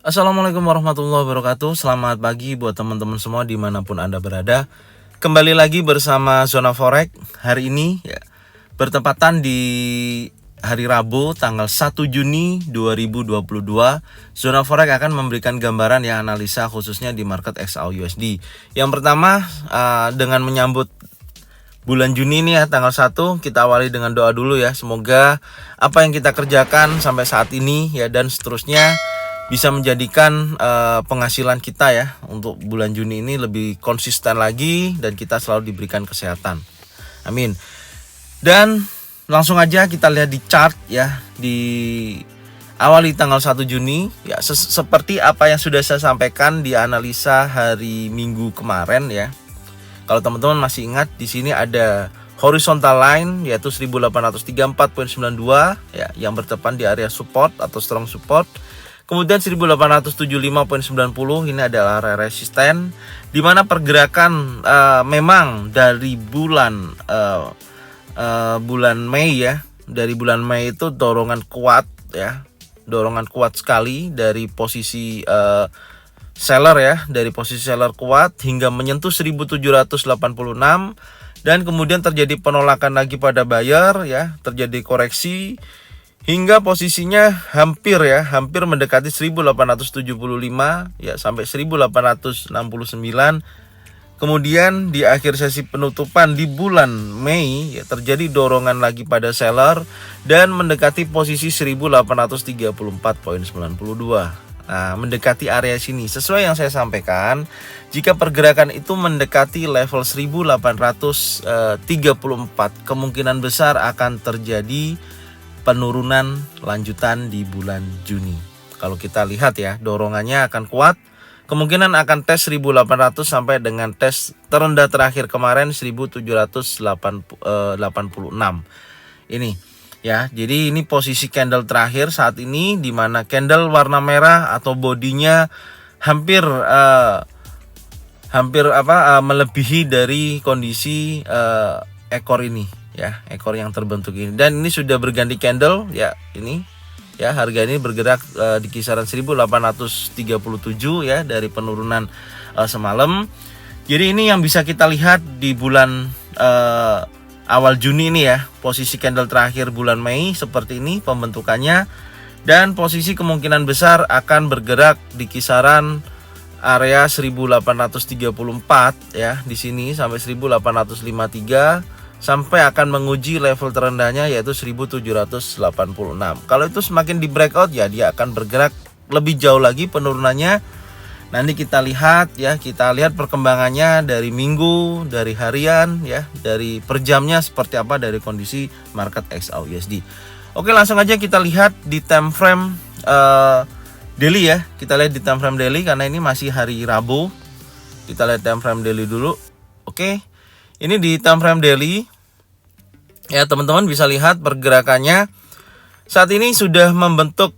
Assalamualaikum warahmatullahi wabarakatuh. Selamat pagi buat teman-teman semua dimanapun Anda berada. Kembali lagi bersama Zona Forex. Hari ini ya, bertepatan di hari Rabu tanggal 1 Juni 2022. Zona Forex akan memberikan gambaran yang analisa khususnya di market XAUUSD. Yang pertama dengan menyambut bulan Juni nih ya, tanggal 1, kita awali dengan doa dulu ya. Semoga apa yang kita kerjakan sampai saat ini ya dan seterusnya bisa menjadikan penghasilan kita ya untuk bulan Juni ini lebih konsisten lagi dan kita selalu diberikan kesehatan. Amin. Dan langsung aja kita lihat di chart ya, di awali tanggal 1 Juni ya, seperti apa yang sudah saya sampaikan di analisa hari Minggu kemarin ya. Kalau teman-teman masih ingat, di sini ada horizontal line yaitu 1834.92 ya, yang bertepatan di area support atau strong support. Kemudian 1875.90 ini adalah area resisten, di mana pergerakan memang dari bulan Mei ya. Dari bulan Mei itu dorongan kuat ya. Dorongan kuat sekali dari posisi seller ya, dari posisi seller kuat hingga menyentuh 1786 dan kemudian terjadi penolakan lagi pada buyer ya, terjadi koreksi hingga posisinya hampir mendekati 1875 ya sampai 1869. Kemudian di akhir sesi penutupan di bulan Mei ya, terjadi dorongan lagi pada seller dan mendekati posisi 1834.92. Nah, mendekati area sini sesuai yang saya sampaikan, jika pergerakan itu mendekati level 1834, kemungkinan besar akan terjadi penurunan lanjutan di bulan Juni. Kalau kita lihat ya, dorongannya akan kuat. Kemungkinan akan tes 1800 sampai dengan tes terendah terakhir kemarin 1786. Ini ya, jadi ini posisi candle terakhir saat ini, di mana candle warna merah atau bodinya hampir melebihi dari kondisi ekor ini ya, ekor yang terbentuk ini, dan ini sudah berganti candle ya. Ini ya, harga ini bergerak di kisaran 1837 ya dari penurunan semalam. Jadi ini yang bisa kita lihat di bulan awal Juni ini ya, posisi candle terakhir bulan Mei seperti ini pembentukannya, dan posisi kemungkinan besar akan bergerak di kisaran area 1834 ya, di sini sampai 1853, sampai akan menguji level terendahnya yaitu 1786. Kalau itu semakin di breakout ya, dia akan bergerak lebih jauh lagi penurunannya. Nanti kita lihat ya, kita lihat perkembangannya dari minggu, dari harian ya, dari per jamnya seperti apa dari kondisi market XAUUSD. Oke, langsung aja kita lihat di time frame daily ya. Kita lihat di time frame daily karena ini masih hari Rabu. Kita lihat time frame daily dulu. Oke. Ini di time frame daily ya, teman-teman bisa lihat pergerakannya saat ini sudah membentuk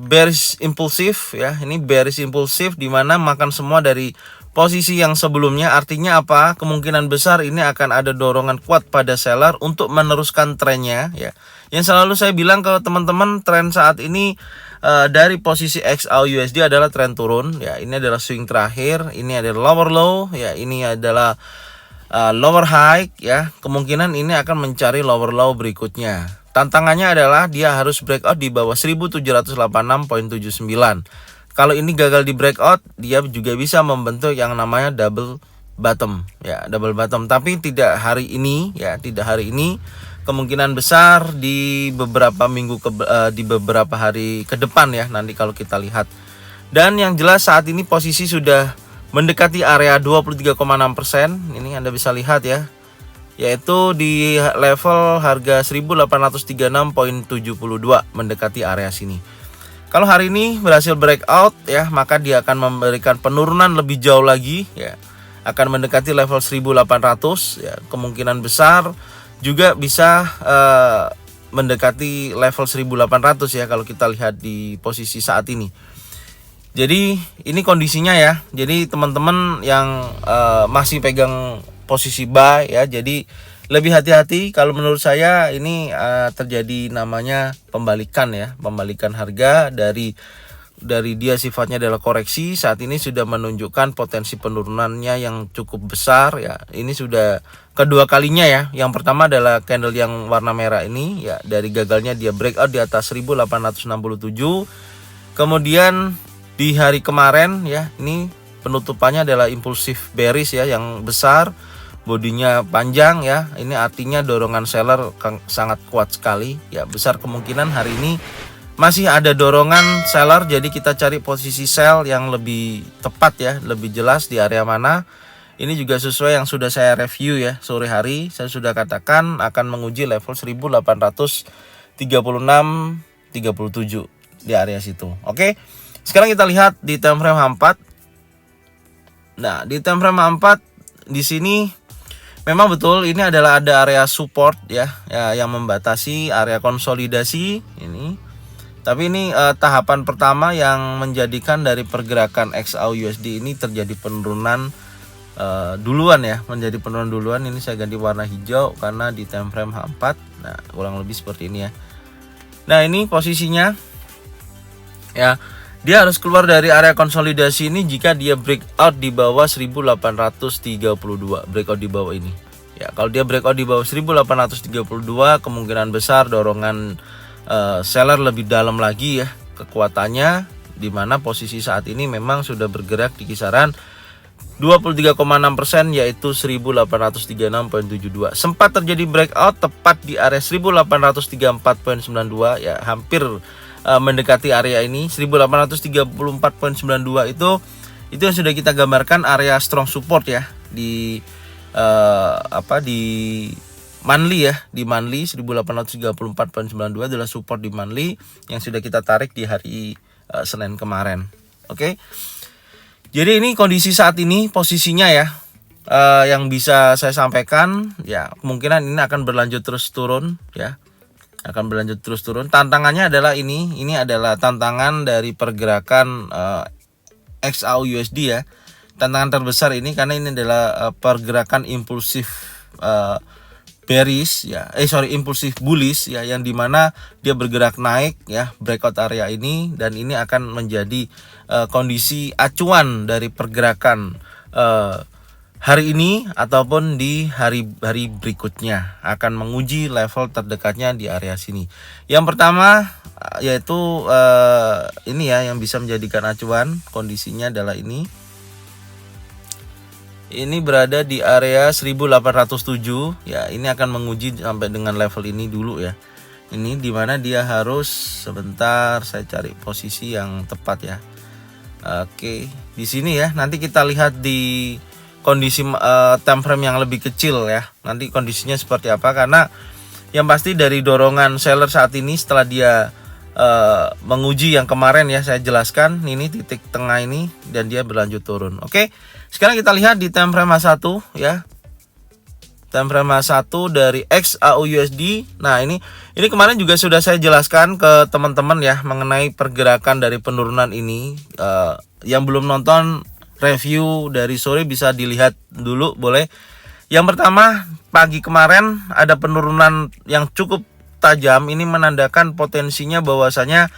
bearish impulsif ya. Ini bearish impulsif di mana makan semua dari posisi yang sebelumnya. Artinya apa? Kemungkinan besar ini akan ada dorongan kuat pada seller untuk meneruskan trennya ya. Yang selalu saya bilang ke teman-teman, tren saat ini dari posisi XAUUSD adalah tren turun ya. Ini adalah swing terakhir, ini adalah lower low ya, ini adalah lower high ya. Kemungkinan ini akan mencari lower low berikutnya. Tantangannya adalah dia harus breakout di bawah 1786.79. Kalau ini gagal di breakout, dia juga bisa membentuk yang namanya double bottom ya, double bottom. Tapi tidak hari ini ya, tidak hari ini. Kemungkinan besar di beberapa di beberapa hari ke depan ya, nanti kalau kita lihat. Dan yang jelas saat ini posisi sudah mendekati area 23,6%. Ini Anda bisa lihat ya, yaitu di level harga 1836.72, mendekati area sini. Kalau hari ini berhasil breakout ya, maka dia akan memberikan penurunan lebih jauh lagi ya, akan mendekati level 1800 ya. Kemungkinan besar juga bisa mendekati level 1800 ya, kalau kita lihat di posisi saat ini. Jadi ini kondisinya ya. Jadi teman-teman yang masih pegang posisi buy ya, jadi lebih hati-hati. Kalau menurut saya ini terjadi namanya pembalikan ya, pembalikan harga dari dari dia sifatnya adalah koreksi, saat ini sudah menunjukkan potensi penurunannya yang cukup besar ya. Ini sudah kedua kalinya ya. Yang pertama adalah candle yang warna merah ini ya, dari gagalnya dia breakout di atas 1867. Kemudian di hari kemarin ya, ini penutupannya adalah impulsif bearish ya, yang besar, bodinya panjang ya. Ini artinya dorongan seller sangat kuat sekali ya. Besar kemungkinan hari ini masih ada dorongan seller, jadi kita cari posisi sell yang lebih tepat ya, lebih jelas di area mana. Ini juga sesuai yang sudah saya review ya sore hari. Saya sudah katakan akan menguji level 1836.37 di area situ. Oke. Sekarang kita lihat di time frame H4. Nah, di time frame H4 di sini memang betul ini adalah ada area support ya yang membatasi area konsolidasi ini. Tapi ini tahapan pertama yang menjadikan dari pergerakan XAUUSD ini terjadi penurunan duluan ya, menjadi penurunan duluan. Ini saya ganti warna hijau karena di time frame H4. Nah, kurang lebih seperti ini ya. Nah, ini posisinya ya. Dia harus keluar dari area konsolidasi ini jika dia breakout di bawah 1832, breakout di bawah ini. Ya, kalau dia breakout di bawah 1832, kemungkinan besar dorongan seller lebih dalam lagi ya kekuatannya, di mana posisi saat ini memang sudah bergerak di kisaran 23,6%, yaitu 1836.72. Sempat terjadi breakout tepat di area 1834.92 ya, hampir mendekati area ini 1834.92. Itu yang sudah kita gambarkan area strong support ya di di monthly ya, di monthly 1834.92 adalah support di monthly yang sudah kita tarik di hari Senin kemarin. Oke. Jadi ini kondisi saat ini posisinya ya, yang bisa saya sampaikan ya, kemungkinan ini akan berlanjut terus turun ya. Akan berlanjut terus turun. Tantangannya adalah ini adalah tantangan dari pergerakan XAUUSD ya. Tantangan terbesar ini karena ini adalah pergerakan impulsif bearish ya, impulsif bullish ya, yang dimana dia bergerak naik ya, breakout area ini, dan ini akan menjadi kondisi acuan dari pergerakan hari ini ataupun di hari berikutnya, akan menguji level terdekatnya di area sini. Yang pertama yaitu ini ya, yang bisa menjadikan acuan kondisinya adalah ini. Ini berada di area 1807 ya, ini akan menguji sampai dengan level ini dulu ya. Ini dimana dia harus, sebentar saya cari posisi yang tepat ya. Oke, di sini ya. Nanti kita lihat di kondisi time frame yang lebih kecil ya. Nanti kondisinya seperti apa, karena yang pasti dari dorongan seller saat ini setelah dia menguji yang kemarin ya saya jelaskan, ini titik tengah ini, dan dia berlanjut turun. Oke. Sekarang kita lihat di time frame H1 ya. Time frame H1 dari XAUUSD. Nah, ini kemarin juga sudah saya jelaskan ke teman-teman ya mengenai pergerakan dari penurunan ini. Yang belum nonton review dari sore bisa dilihat dulu, boleh. Yang pertama, pagi kemarin ada penurunan yang cukup tajam. Ini menandakan potensinya bahwasanya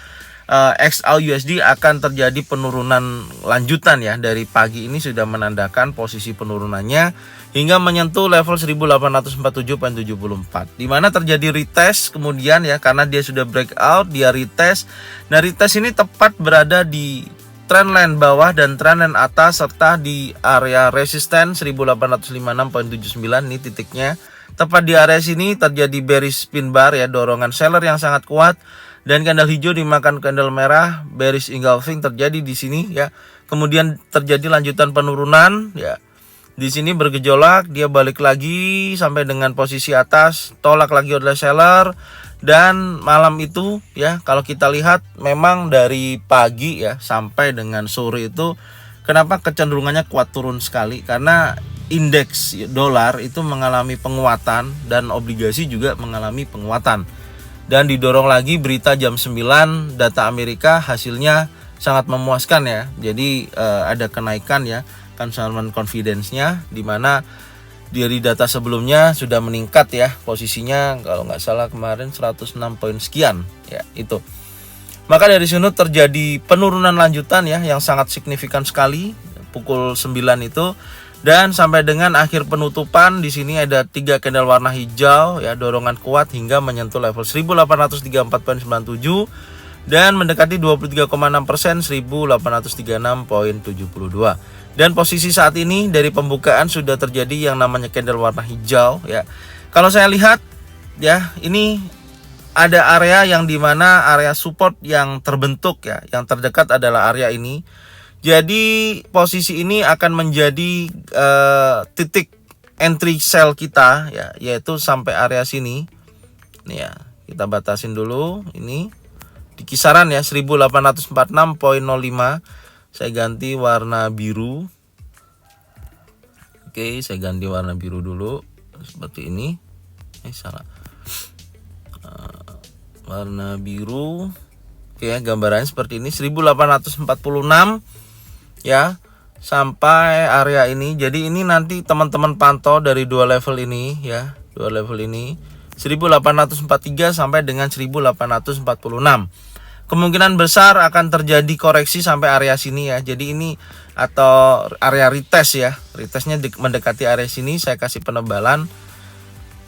XAUUSD akan terjadi penurunan lanjutan ya. Dari pagi ini sudah menandakan posisi penurunannya hingga menyentuh level 1847.74, di mana terjadi retest kemudian ya, karena dia sudah breakout, dia retest. Nah, retest ini tepat berada di trendline bawah dan trendline atas, serta di area resisten 1856.79. ini titiknya. Tepat di area sini terjadi bearish pin bar ya, dorongan seller yang sangat kuat, dan candle hijau dimakan candle merah, bearish engulfing terjadi di sini ya. Kemudian terjadi lanjutan penurunan ya. Di sini bergejolak, dia balik lagi sampai dengan posisi atas, tolak lagi oleh seller, dan malam itu ya, kalau kita lihat memang dari pagi ya sampai dengan sore itu kenapa kecenderungannya kuat turun sekali, karena indeks dolar itu mengalami penguatan dan obligasi juga mengalami penguatan. Dan didorong lagi berita jam 9 data Amerika, hasilnya sangat memuaskan ya. Jadi ada kenaikan ya consumer confidence-nya, di mana dari data sebelumnya sudah meningkat ya posisinya, kalau nggak salah kemarin 106 poin sekian ya itu. Maka dari sini terjadi penurunan lanjutan ya yang sangat signifikan sekali pukul 9 itu, dan sampai dengan akhir penutupan di sini ada 3 candle warna hijau ya, dorongan kuat hingga menyentuh level 1834.97 dan mendekati 23,6% 1836.72. Dan posisi saat ini dari pembukaan sudah terjadi yang namanya candle warna hijau ya. Kalau saya lihat ya, ini ada area yang dimana area support yang terbentuk ya, yang terdekat adalah area ini. Jadi posisi ini akan menjadi titik entry sell kita ya, yaitu sampai area sini. Nih ya, kita batasin dulu ini di kisaran ya 1846.05. Saya ganti warna biru. Oke, saya ganti warna biru dulu seperti ini. Salah. Warna biru. Oke ya, gambarannya seperti ini 1846 ya sampai area ini. Jadi ini nanti teman-teman pantau dari dua level ini ya, dua level ini 1843 sampai dengan 1846. Kemungkinan besar akan terjadi koreksi sampai area sini ya. Jadi ini atau area retest ya. Retestnya mendekati area sini, saya kasih penebalan.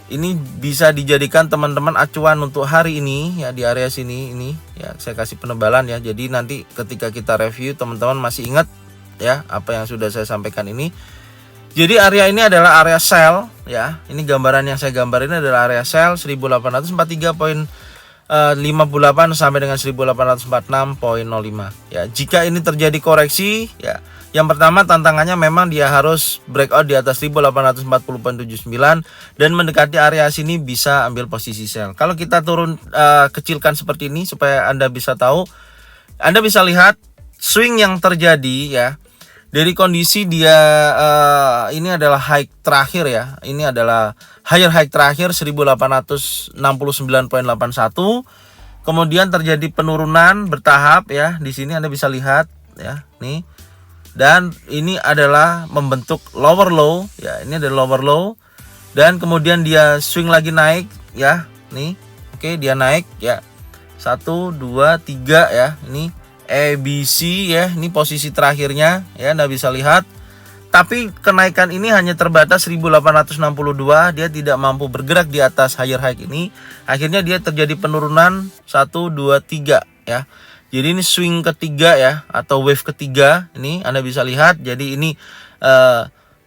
Ini bisa dijadikan teman-teman acuan untuk hari ini ya, di area sini ini ya, saya kasih penebalan ya. Jadi nanti ketika kita review teman-teman masih ingat ya apa yang sudah saya sampaikan ini. Jadi area ini adalah area sell ya. Ini gambaran yang saya gambar ini adalah area sell 1843.58 sampai dengan 1846.05 ya. Jika ini terjadi koreksi ya, yang pertama tantangannya memang dia harus breakout di atas 1840.79 dan mendekati area sini bisa ambil posisi sell. Kalau kita turun kecilkan seperti ini supaya Anda bisa tahu, Anda bisa lihat swing yang terjadi ya. Dari kondisi dia ini adalah high terakhir ya. Ini adalah higher high terakhir 1869.81. Kemudian terjadi penurunan bertahap ya. Di sini Anda bisa lihat ya, nih. Dan ini adalah membentuk lower low ya. Ini adalah lower low dan kemudian dia swing lagi naik ya. Nih. Oke, dia naik ya. 1 2 3 ya. Ini ABC ya, ini posisi terakhirnya ya, Anda bisa lihat. Tapi kenaikan ini hanya terbatas 1862, dia tidak mampu bergerak di atas higher high ini. Akhirnya dia terjadi penurunan 1 2 3 ya. Jadi ini swing ketiga ya, atau wave ketiga. Ini Anda bisa lihat. Jadi ini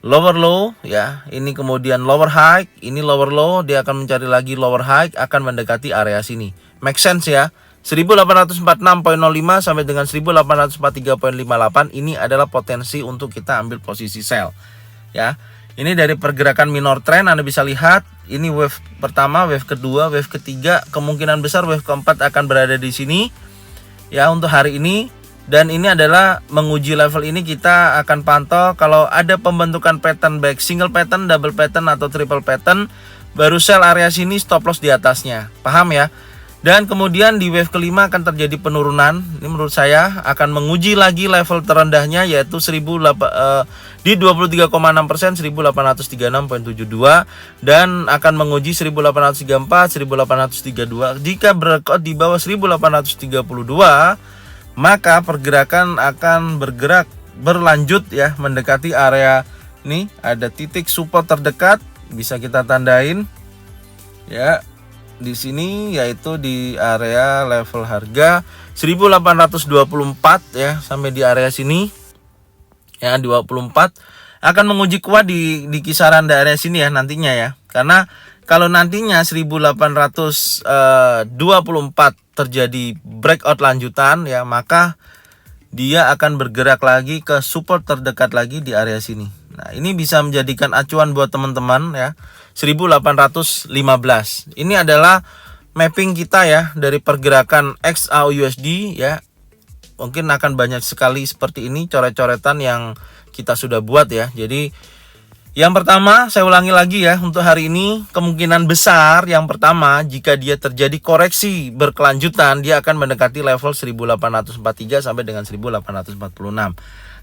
lower low ya, ini kemudian lower high, ini lower low, dia akan mencari lagi lower high, akan mendekati area sini. Make sense ya? 1846.05 sampai dengan 1843.58 ini adalah potensi untuk kita ambil posisi sell ya. Ini dari pergerakan minor trend Anda bisa lihat, ini wave pertama, wave kedua, wave ketiga, kemungkinan besar wave keempat akan berada di sini ya untuk hari ini. Dan ini adalah menguji level ini, kita akan pantau kalau ada pembentukan pattern baik single pattern, double pattern atau triple pattern, baru sell area sini, stop loss di atasnya. Paham ya? Dan kemudian di wave kelima akan terjadi penurunan. Ini menurut saya akan menguji lagi level terendahnya, yaitu di 23,6% 1836.72 dan akan menguji 1834, 1832. Jika breakout di bawah 1832, maka pergerakan akan bergerak berlanjut ya, mendekati area ini. Ada titik support terdekat, bisa kita tandain ya di sini, yaitu di area level harga 1824 ya, sampai di area sini ya 24 akan menguji kuat di kisaran daerah sini ya nantinya ya. Karena kalau nantinya 1824 terjadi breakout lanjutan ya, maka dia akan bergerak lagi ke support terdekat lagi di area sini. Nah, ini bisa menjadikan acuan buat teman-teman ya. 1815. Ini adalah mapping kita ya dari pergerakan XAUUSD ya. Mungkin akan banyak sekali seperti ini coret-coretan yang kita sudah buat ya. Jadi yang pertama, saya ulangi lagi ya, untuk hari ini kemungkinan besar yang pertama, jika dia terjadi koreksi berkelanjutan, dia akan mendekati level 1843 sampai dengan 1846.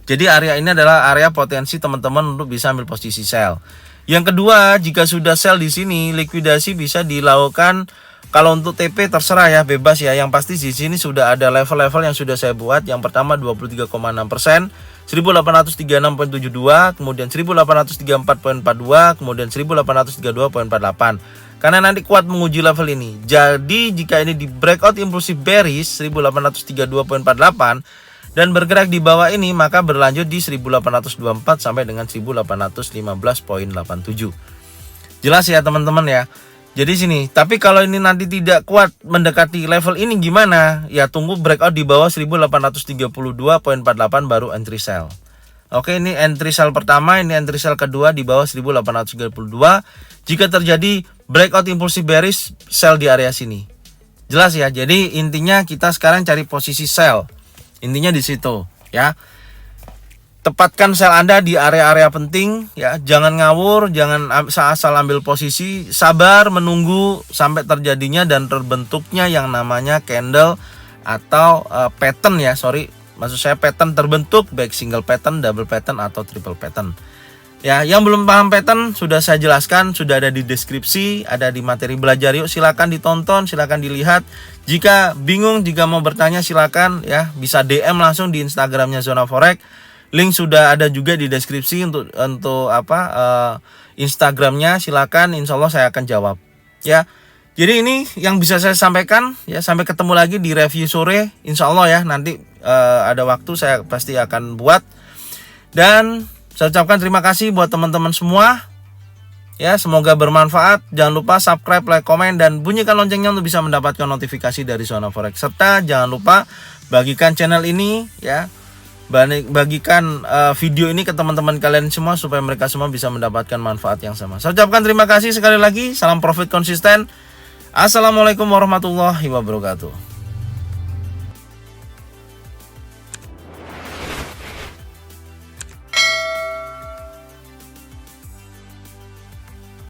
Jadi area ini adalah area potensi teman-teman untuk bisa ambil posisi sell. Yang kedua, jika sudah sell di sini, likuidasi bisa dilakukan. Kalau untuk TP terserah ya, bebas ya. Yang pasti di sini sudah ada level-level yang sudah saya buat. Yang pertama 23,6%, 1836,72, kemudian 1834,42, kemudian 1832,48. Karena nanti kuat menguji level ini. Jadi jika ini di breakout impulsif bearish 1832,48 dan bergerak di bawah ini, maka berlanjut di 1824 sampai dengan 1815,87. Jelas ya teman-teman ya. Jadi sini, tapi kalau ini nanti tidak kuat mendekati level ini gimana? Ya tunggu breakout di bawah 1832,48 baru entry sell. Oke, ini entry sell pertama, ini entry sell kedua di bawah 1832. Jika terjadi breakout impulsif bearish, sell di area sini. Jelas ya. Jadi intinya kita sekarang cari posisi sell. Intinya di situ ya. Tepatkan sell Anda di area-area penting ya. Jangan ngawur, jangan asal ambil posisi, sabar menunggu sampai terjadinya dan terbentuknya yang namanya candle atau pattern ya. Maksud saya pattern terbentuk, baik single pattern, double pattern atau triple pattern. Ya, yang belum paham pattern sudah saya jelaskan, sudah ada di deskripsi, ada di materi belajar. Yuk silakan ditonton, silakan dilihat. Jika bingung, jika mau bertanya silakan ya, bisa DM langsung di Instagramnya Zona Forex. Link sudah ada juga di deskripsi untuk Instagramnya, silakan, insya Allah saya akan jawab ya. Jadi ini yang bisa saya sampaikan ya, sampai ketemu lagi di review sore insya Allah ya. Nanti ada waktu saya pasti akan buat. Dan saya ucapkan terima kasih buat teman-teman semua. Ya, semoga bermanfaat. Jangan lupa subscribe, like, komen, dan bunyikan loncengnya untuk bisa mendapatkan notifikasi dari Zona Forex. Serta jangan lupa bagikan channel ini ya. Bagikan video ini ke teman-teman kalian semua supaya mereka semua bisa mendapatkan manfaat yang sama. Saya ucapkan terima kasih sekali lagi. Salam profit konsisten. Assalamualaikum warahmatullahi wabarakatuh.